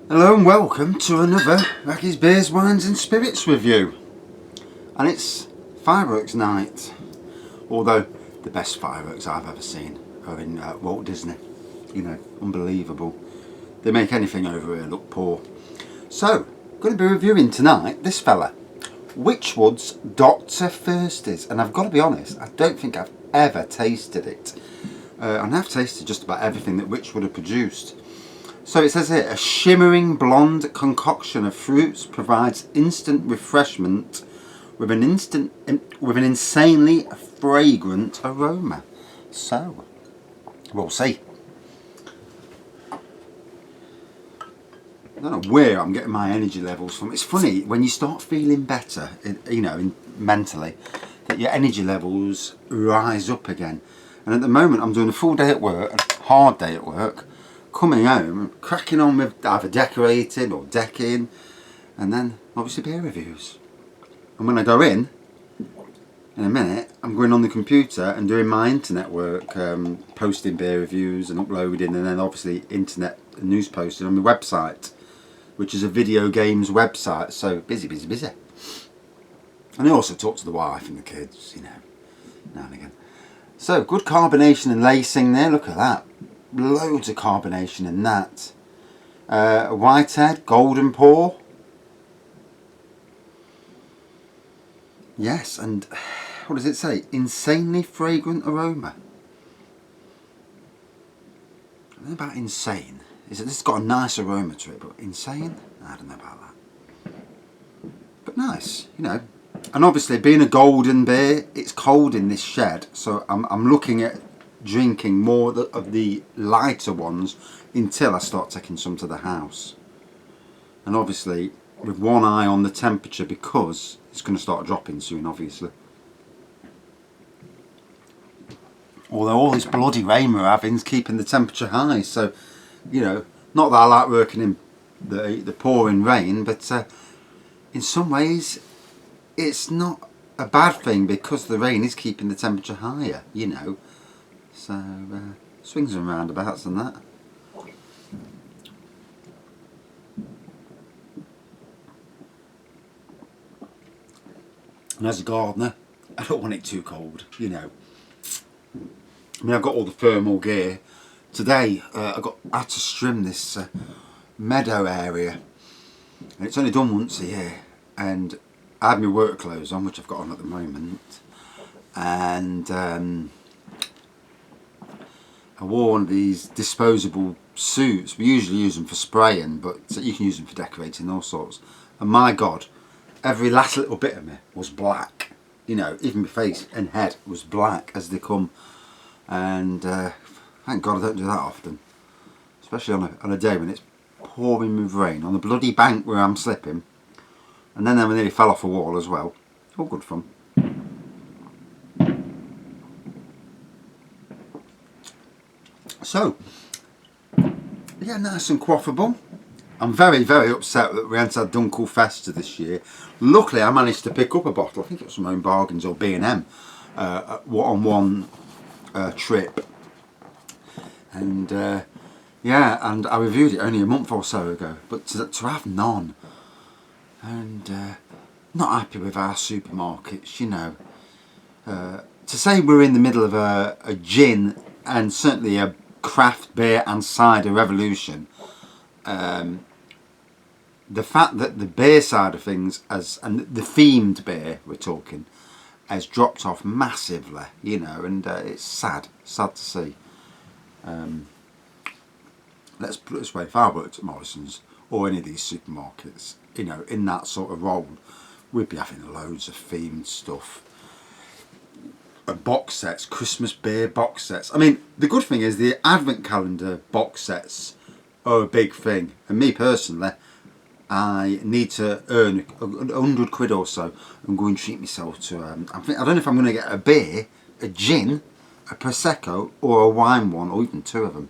Hello and welcome to another Raggy's Beers, Wines and Spirits review. And it's fireworks night. Although the best fireworks I've ever seen are in Walt Disney. You know, unbelievable. They make anything over here look poor. So, going to be reviewing tonight this fella. Wychwood's Dr. Thirsties. And I've got to be honest, I don't think I've ever tasted it. And I've tasted just about everything that Wychwood have produced. So it says here, a shimmering blonde concoction of fruits provides instant refreshment with an insanely fragrant aroma. So, we'll see. I don't know where I'm getting my energy levels from. It's funny, when you start feeling better, mentally, that your energy levels rise up again. And at the moment I'm doing a full day at work, a hard day at work, coming home, cracking on with either decorating or decking, and then obviously beer reviews. And when I go in a minute, I'm going on the computer and doing my internet work, posting beer reviews and uploading, and then obviously internet news posting on my website, which is a video games website. So busy. And I also talk to the wife and the kids, you know, now and again. So good carbonation and lacing there, look at that. Loads of carbonation in that. Whitehead, golden pour. Yes, and what does it say? Insanely fragrant aroma. I don't know about insane. This has got a nice aroma to it, but insane? I don't know about that. But nice, you know. And obviously, being a golden beer, it's cold in this shed, so I'm looking at drinking more of the lighter ones until I start taking some to the house. And obviously with one eye on the temperature, because it's going to start dropping soon, obviously. Although all this bloody rain we're having is keeping the temperature high, so you know, not that I like working in the pouring rain, but in some ways it's not a bad thing because the rain is keeping the temperature higher, you know. So, swings and roundabouts and that. And as a gardener, I don't want it too cold, you know. I mean, I've got all the thermal gear. Today, I had to trim this meadow area. And it's only done once a year. And I had my work clothes on, which I've got on at the moment. And I wore one of these disposable suits. We usually use them for spraying, but you can use them for decorating, all sorts. And my God, every last little bit of me was black. You know, even my face and head was black as they come. And thank God I don't do that often. Especially on a day when it's pouring with rain, on the bloody bank where I'm slipping. And then I nearly fell off a wall as well. All good fun. So, yeah, nice and quaffable. I'm very upset that we hadn't had Dunkel Festa this year. Luckily, I managed to pick up a bottle. I think it was from Home Bargains or B&M on one trip. And yeah, and I reviewed it only a month or so ago. But to have none, and not happy with our supermarkets, you know. To say we're in the middle of a gin and certainly a craft beer and cider revolution, the fact that the beer side of things, and the themed beer we're talking, has dropped off massively, you know, and it's sad to see. Let's put it this way, if I worked at Marstons or any of these supermarkets, you know, in that sort of role, we'd be having loads of themed stuff. Box sets, Christmas beer box sets. I mean, the good thing is the advent calendar box sets are a big thing. And me personally, I need to earn £100 or so and go and treat myself to. I don't know if I'm going to get a beer, a gin, a prosecco, or a wine one, or even two of them.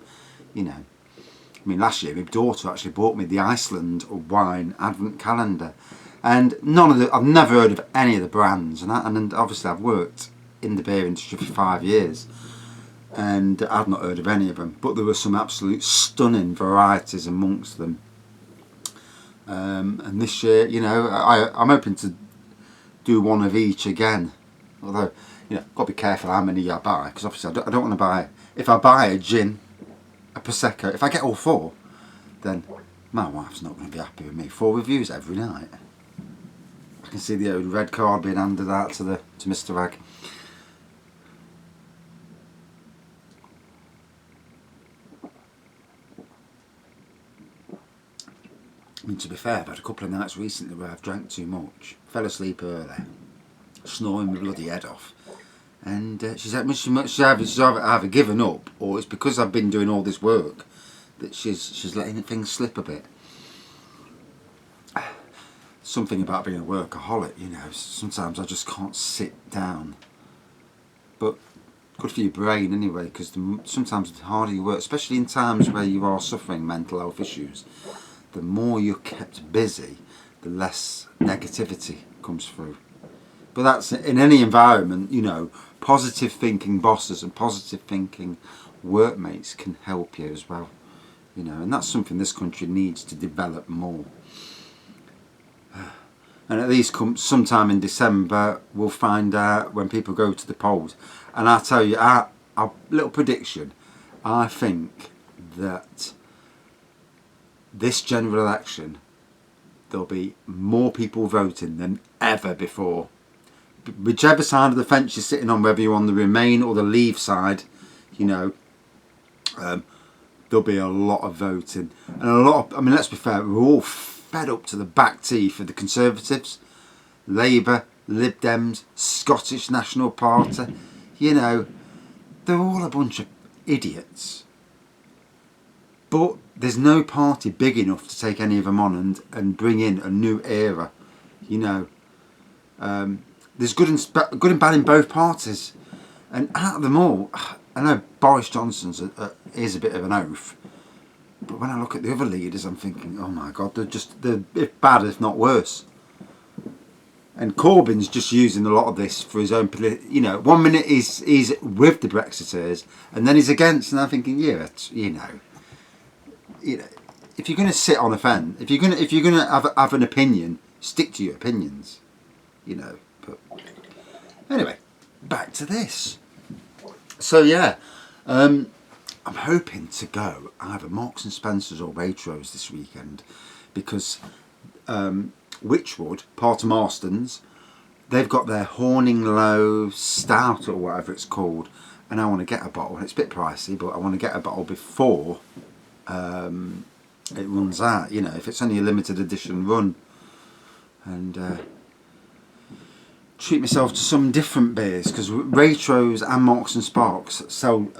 You know, I mean, last year my daughter actually bought me the Iceland wine advent calendar, and I've never heard of any of the brands, and obviously I've worked in the beer industry for 5 years, and I've not heard of any of them, but there were some absolute stunning varieties amongst them. And this year, you know, I'm hoping to do one of each again. Although, you know, got to be careful how many I buy, because obviously I don't want to buy. If I buy a gin, a prosecco, if I get all 4, then my wife's not going to be happy with me. 4 reviews every night. I can see the old red card being handed out to Mr. Rag. I mean, to be fair, I've had a couple of nights recently where I've drank too much, fell asleep early, snoring my bloody head off, and she's either given up, or it's because I've been doing all this work that she's letting things slip a bit. Something about being a workaholic, you know. Sometimes I just can't sit down, but good for your brain anyway, because sometimes the harder you work, especially in times where you are suffering mental health issues, the more you're kept busy, the less negativity comes through. But that's in any environment, you know. Positive thinking bosses and positive thinking workmates can help you as well, you know, and that's something this country needs to develop more. And at least sometime in December we'll find out when people go to the polls. And I'll tell you, our little prediction, I think that this general election there'll be more people voting than ever before. Whichever side of the fence you're sitting on, whether you're on the Remain or the Leave side, you know, there'll be a lot of voting. And a lot of, I mean, let's be fair, we're all fed up to the back teeth of the Conservatives, Labour, Lib Dems, Scottish National Party. You know, they're all a bunch of idiots. But there's no party big enough to take any of them on and bring in a new era. You know, there's good and bad in both parties. And out of them all, I know Boris Johnson's is a bit of an oaf. But when I look at the other leaders, I'm thinking, oh my God, they're bad, if not worse. And Corbyn's just using a lot of this for his own you know, 1 minute he's with the Brexiteers, and then he's against, and I'm thinking, yeah, you know, if you're going to sit on a fence, if you're going to have an opinion, stick to your opinions, you know. But anyway, back to this. So yeah, I'm hoping to go either Marks and Spencer's or Waitrose this weekend, because Wychwood, part of Marstons, they've got their Horning Low Stout or whatever it's called, and I want to get a bottle. It's a bit pricey, but I want to get a bottle before it runs out, you know, if it's only a limited edition run, and treat myself to some different beers, because Waitrose and Marks and Sparks sell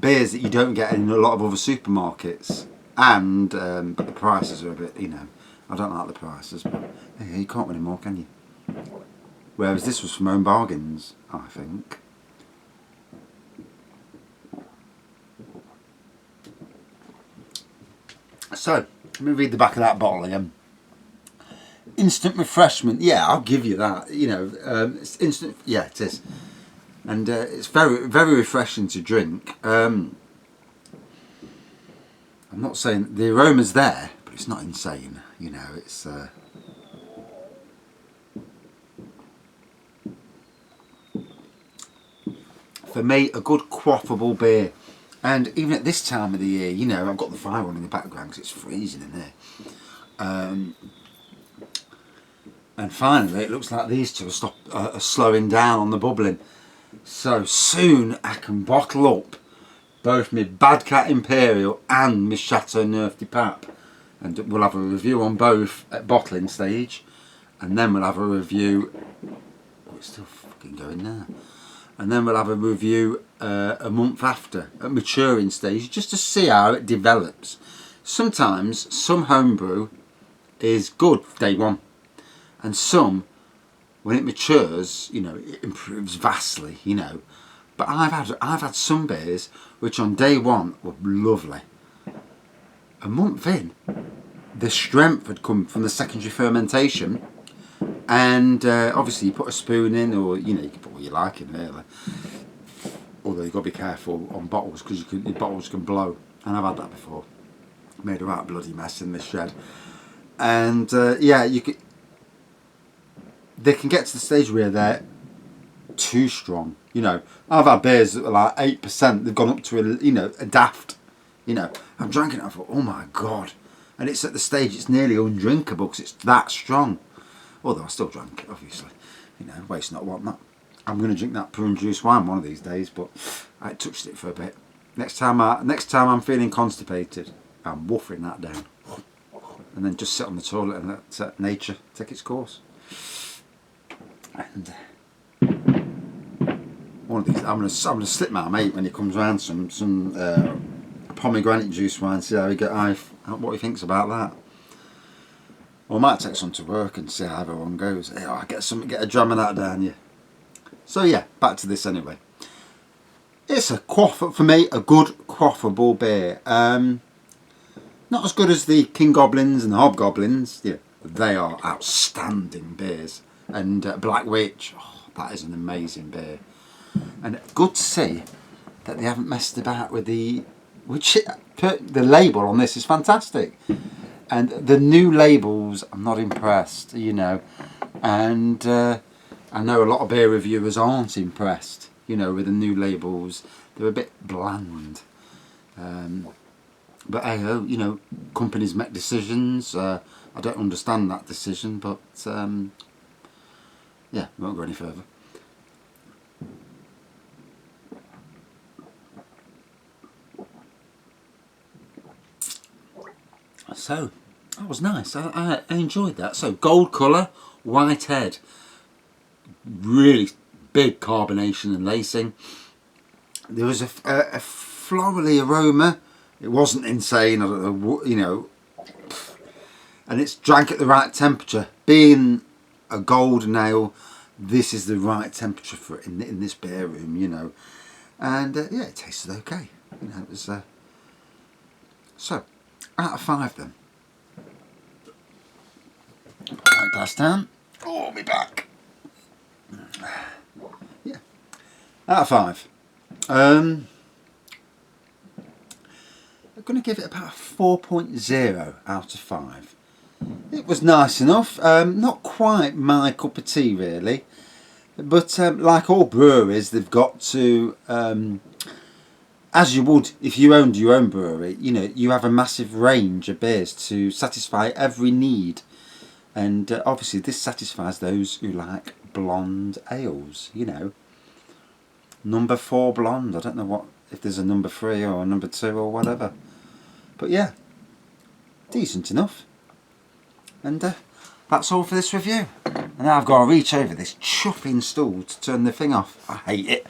beers that you don't get in a lot of other supermarkets, and but the prices are a bit, you know, I don't like the prices, but hey, you can't win any more, can you? Whereas this was from Own Bargains, I think. So, let me read the back of that bottle again. Instant refreshment, yeah, I'll give you that. You know, it's instant, yeah, it is, and it's very, very refreshing to drink. I'm not saying the aroma's there, but it's not insane. You know, it's. For me, a good quaffable beer. And even at this time of the year, you know, I've got the fire on in the background because it's freezing in there. And finally, it looks like these two are slowing down on the bubbling. So soon I can bottle up both my Bad Cat Imperial and my Chateau Neuf de Pape. And we'll have a review on both at bottling stage. And then we'll have a review... Oh, it's still fucking going there. And then we'll have a review a month after at maturing stage, just to see how it develops. Sometimes some homebrew is good day one, and some, when it matures, you know, it improves vastly, you know. But I've had some beers which on day one were lovely. A month in, the strength had come from the secondary fermentation. And obviously you put a spoon in, or you know, you can put what you like in really. Although you've got to be careful on bottles, because your bottles can blow. And I've had that before. Made a right bloody mess in this shed. And yeah, they can get to the stage where they're too strong. You know, I've had beers that were like 8%. They've gone up to a daft. You know, I'm drinking it. I thought, oh my god, and it's at the stage it's nearly undrinkable because it's that strong. Although I still drank it, obviously. You know, waste not, want not. I'm going to drink that prune juice wine one of these days, but I touched it for a bit. Next time I'm feeling constipated, I'm woofing that down, and then just sit on the toilet and let nature take its course. And one of these, I'm gonna slip my mate when he comes round some pomegranate juice wine. See how what he thinks about that. Or I might take some to work and see how everyone goes. Hey, I get a dram of that down you. So yeah, back to this anyway. It's a quaff for me, a good quaffable beer. Not as good as the King Goblins and the Hobgoblins. Yeah, they are outstanding beers. And Black Witch, oh, that is an amazing beer. And good to see that they haven't messed about with the label on this is fantastic. And the new labels, I'm not impressed, you know. And I know a lot of beer reviewers aren't impressed, you know, with the new labels. They're a bit bland. But hey, you know, companies make decisions. I don't understand that decision, but yeah, we won't go any further. So that was nice. I enjoyed that. So gold colour, white head, really big carbonation and lacing. There was a florally aroma. It wasn't insane. I don't know, you know. And it's drank at the right temperature. Being a golden ale, this is the right temperature for it in this beer room, you know. And yeah, it tasted okay. You know, it was so out of 5 then. Put that glass down. Oh, I'll be back. Yeah, out of 5. I'm going to give it about a 4.0 out of 5. It was nice enough. Not quite my cup of tea really, but like all breweries, they've got to, as you would if you owned your own brewery, you know, you have a massive range of beers to satisfy every need. And obviously this satisfies those who like blonde ales, you know. Number 4 blonde, I don't know if there's a number 3 or a number 2 or whatever. But yeah, decent enough. And that's all for this review. And now I've got to reach over this chopping stool to turn the thing off. I hate it.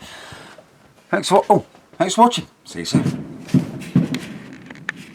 Thanks for watching. See you soon.